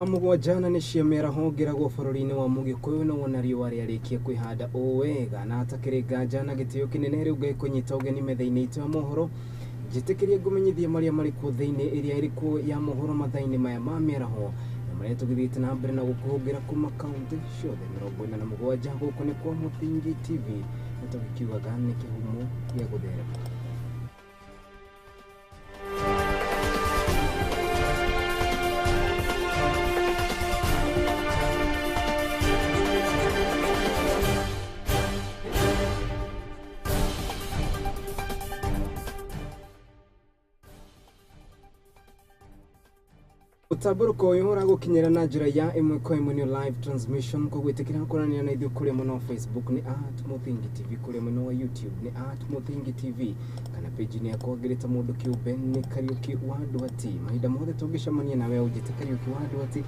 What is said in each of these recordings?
Mugwajana ni ciamera hongeragwo bũrũri-inĩ wa Mũgĩkũyũ no wona riũa rĩarĩkia kwĩhanda wega na atakĩrĩnga njana gĩtĩo kĩnene rĩu gĩkũnyita ũgeni metha-inĩ itũ ya mohoro njĩtĩkĩrie ngũmenyithie marĩa marĩ kuo thĩinĩ ĩrĩa ĩrĩ kuo ya mohoro mathaa-inĩ maya ma mĩaraho na marĩa tũgĩthiĩte na mbere na gũkũhũngĩra kuma kaunti ciothe 47 gũkũ nĩ kwa Muthingi TV na tũgĩkiugaga nĩ kĩhumo gĩa gũtherema. Utaburuko uyu uragukinyira na njira ya imwe kwa imwe ni live transmission kwa gwitikira kuranira na ithuĩ kũrĩa mwena wa Facebook ni @Muthingi TV, kũrĩa mwena wa YouTube ni @Muthingi TV, kana page ni yakwa ngirita mundu kiumbe ni Kariuki wa Nduati. Mahinda mothe tũngĩcemania nawe ujite Kariuki wa Nduati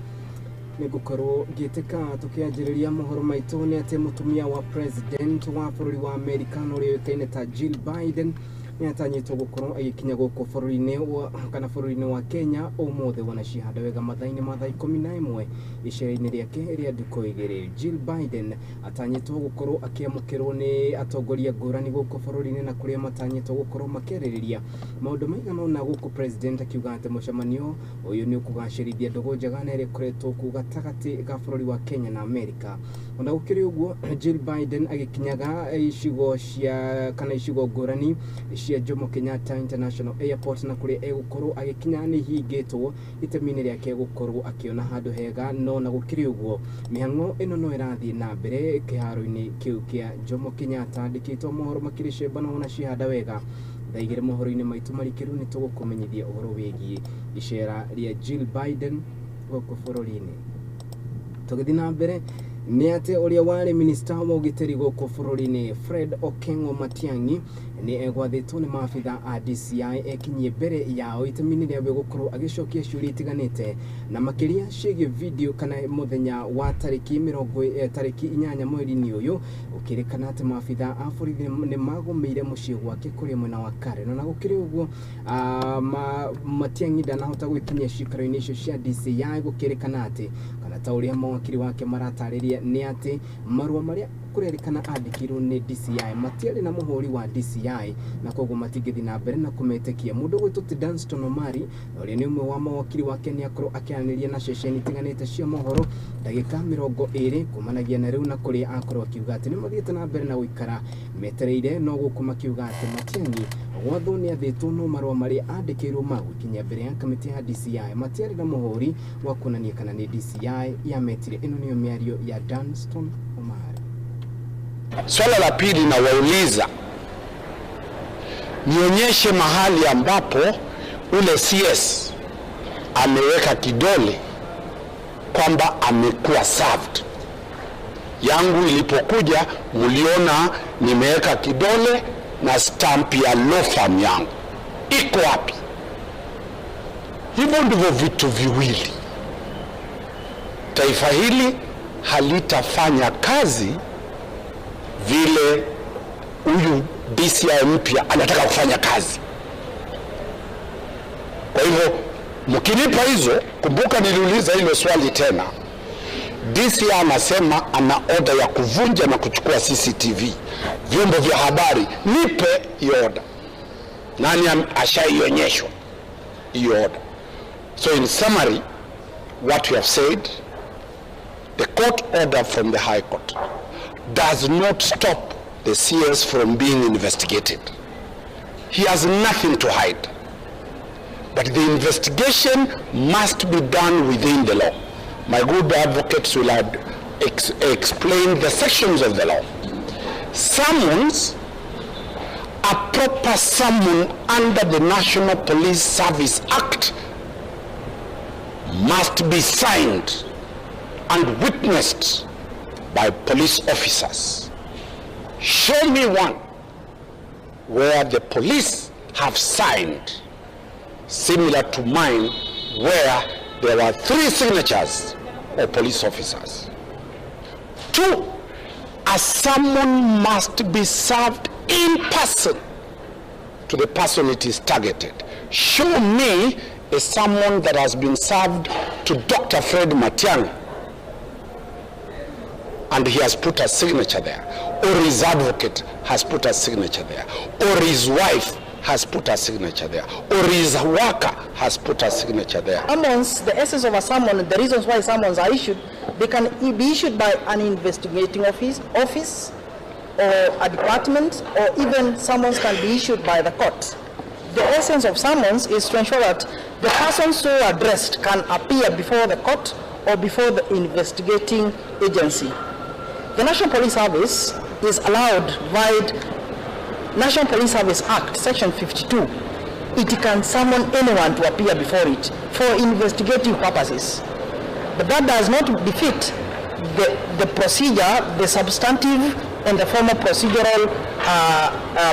ni gukorwo ngĩtĩka tũkĩanjĩrĩria mohoro maitũ nĩ atĩ mũtumia wa president wa bũrũri wa America ũrĩa ũĩkaine ta Jill Biden ni atanyitwo gukorwo agĩkinya gũkũ bũrũri-inĩ wa Kenya ũmũthĩ wona cihanda wega mathaa-inĩ ma thaa 11 icera-inĩ rĩake rĩa ndukũ igĩrĩ. Jill Biden atanyitwo gukorwo akĩamũkĩrwo nĩ atongoria ngũrani gũkũ bũrũri-inĩ na kũrĩa matanyitwo gukorwo makĩarĩrĩria maũndũ maigana ũna gũkũ president akiuga atĩ mũcemanio ũyũ nĩ ũkũgacĩrithia ndũgũ njega na ĩrĩa ĩkoretwo kuo gatagatĩ ga bũrũri wa Kenya na America. Ona gũkĩrĩ ũguo Jill Biden agĩkinyaga icigo ngũrani cia Jomo Kenyatta International Airport na kuria egũkorwo agĩkinya nĩ hingĩtwo itemi-inĩ rĩake gũkorwo akĩona handũ hega no na gũkĩrĩ ũguo mĩhang'o ĩno no ĩrathiĩ na mbere kĩharo-inĩ kĩu kĩa Jomo Kenyatta. Ndĩkĩtwo mohoro makĩrĩ cemba na wona cihanda wega thaigĩrĩ mohoro-inĩ maitũ marikĩru nĩ tũgũkũmenyithia ũhoro wĩgiĩ icera rĩa Jill Biden gũkũ bũrũri-inĩ. Tũgĩthiĩ na mbere nĩ atĩ ũrĩa warĩ minister wa ũgitĩri gũkũ bũrũri-inĩ Fred Okengo Matiang'i nĩ egwathĩtwo nĩ maabitha a DCI ekinyie mbere yao itemi-inĩ rĩa gũkorwo agĩcokia ciũria itiganĩte na makĩria ciĩgiĩ video kana mũthenya wa tarĩki 8 mweri-inĩ ũyũ ũkĩrĩkana atĩ maabitha a borithi nĩ magũmĩire mũciĩ gwake kũrĩa mwena wa Karen. Na gũkĩrĩ ũguo Matiang'i ndanahota gwĩkinyia cikaro-inĩ icio cia DCI gũkĩrĩkana atĩ kana ta ũrĩa mawakiri wake maratarĩria nĩ atĩ marũa marĩa kũrerĩkana andĩkirwo nĩ DCI matiarĩ na mũhũri wa DCI na koguo matingĩthiĩ na mbere na kũmetĩkia. Mũndũ gwĩtwo Danston Omari ũrĩa nĩ ũmwe wa mawakiri wake nĩ akorwo akĩaranĩria na ceceni itiganĩte cia mohoro ndagĩka 20 kumanagia na rĩu na kũrĩa akorwo akiuga atĩ nĩ mathiĩte na mbere na gũikara metereire no gũkũ makiuga atĩ Matiang'i gwathwo nĩ athĩtwo no marũa marĩa andĩkĩirwo magũkinya mbere ya kamĩtĩ ya DCI matiarĩ na mũhũri wa kuonania kana nĩ DCI yametire. Ĩno nĩyo mĩario ya Danston Omari. Swala la pili na wauliza nionyeshe mahali ambapo ule CS ameweka kidole kwamba amekuwa served. Yangu ilipokuja mliona nimeweka kidole na stamp ya law firm yangu. Iko wapi? Hivyo ndivyo vitu viwili. Taifa hili halitafanya kazi vile huyu DCI mpya anataka kufanya kazi. Kwa hivyo mkinipa hizo, kumbuka niliuliza hilo swali tena. DCI anasema ana order ya kuvunja na kuchukua CCTV vyombo vya habari. Nipe hiyo order. Nani ashaionyeshwa hiyo order? So in summary, what we have said, the court order from the High Court does not stop the CS from being investigated. He has nothing to hide. But the investigation must be done within the law. My good advocates will explain the sections of the law. Summons, a proper summon under the National Police Service Act must be signed and witnessed by police officers. Show me one where the police have signed similar to mine where there were 3 signatures of police officers. 2, a summon must be served in person to the person it is targeted. Show me a summon that has been served to Dr. Fred Matiang'i, and he has put a signature there, or his advocate has put a signature there, or his wife has put a signature there, or his worker has put a signature there. Summons, the essence of a summons, the reasons why summons are issued, they can be issued by an investigating office or a department, or even summons can be issued by the court. The essence of summons is to ensure that the person so addressed can appear before the court or before the investigating agency. The National Police Service is allowed via National Police Service Act, Section 52. It can summon anyone to appear before it for investigative purposes. But that does not defeat the procedure, the substantive and the formal procedural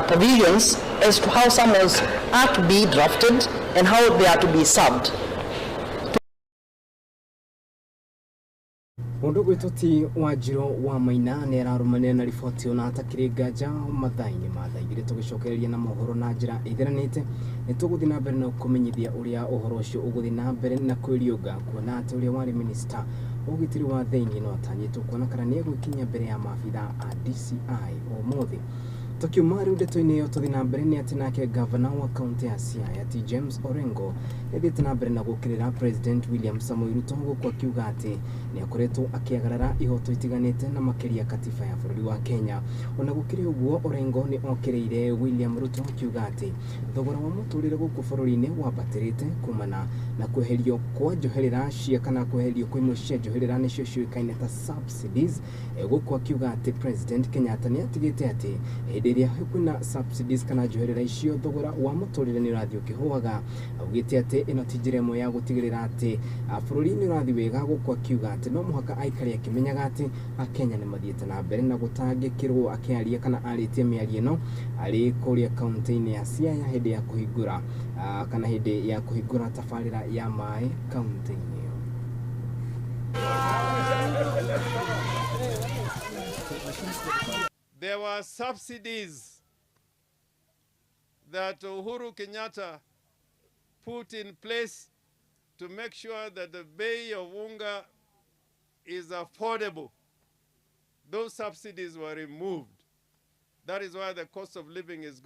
provisions as to how summons are to be drafted and how they are to be served. Mundu gwitoti Wanjiro wa Maina ni ararumania na riboti ona atakire nganja mathaini mathaigire tugicokereria na mohoro na njira ithiranite ni tuguthi na mbere na kumenyithia uria uhoro ucio uguthi na mbere na kwiriunga kuona ati uria wari minister ugitiri wa thiini no atanyitwo kuona kana ni egwikinya mbere ya maabitha a DCI umuthi Tukiumari ndeto-ini yo tuthi na mbere ni ati nake governor wa county ya Siaya ati James Orengo ethite na mbere na gukirira President William Samoei Ruto kwa kiuga ati ni akoretwo akiagarara ihoto itiganite na makiria katiba ya bururi wa Kenya. Ona gukiri uguo Orengo ni okireire William Ruto kiuga ati thogora wa muturire guku bururi-ini wabatirite kumana na kweherio kwa njoherera cia kana kweherio kwa imwe cia njoherera nicio ciukaine ta subsidies guku akiuga ati President Kenyatta ni atigite ati iria kwina subsidies kana njoherera icio thogora wa muturire ni urathio kihuaga augite ati ino tijiremo ya gutigirira ati bururi ni urathi wega guku akiuga ati no muhaka aikari akimenyaga ati Kenya ni mathiete na mbere na gutangikirwo akiaria kana aritie miario ino ari kuria county-ini ya Siaya hindi ya kuhingura kana hindi ya kuhingura tafarira ya mai county-ini. There were subsidies that Uhuru Kenyatta put in place to make sure that the bei of unga is affordable. Those subsidies were removed. That is why the cost of living is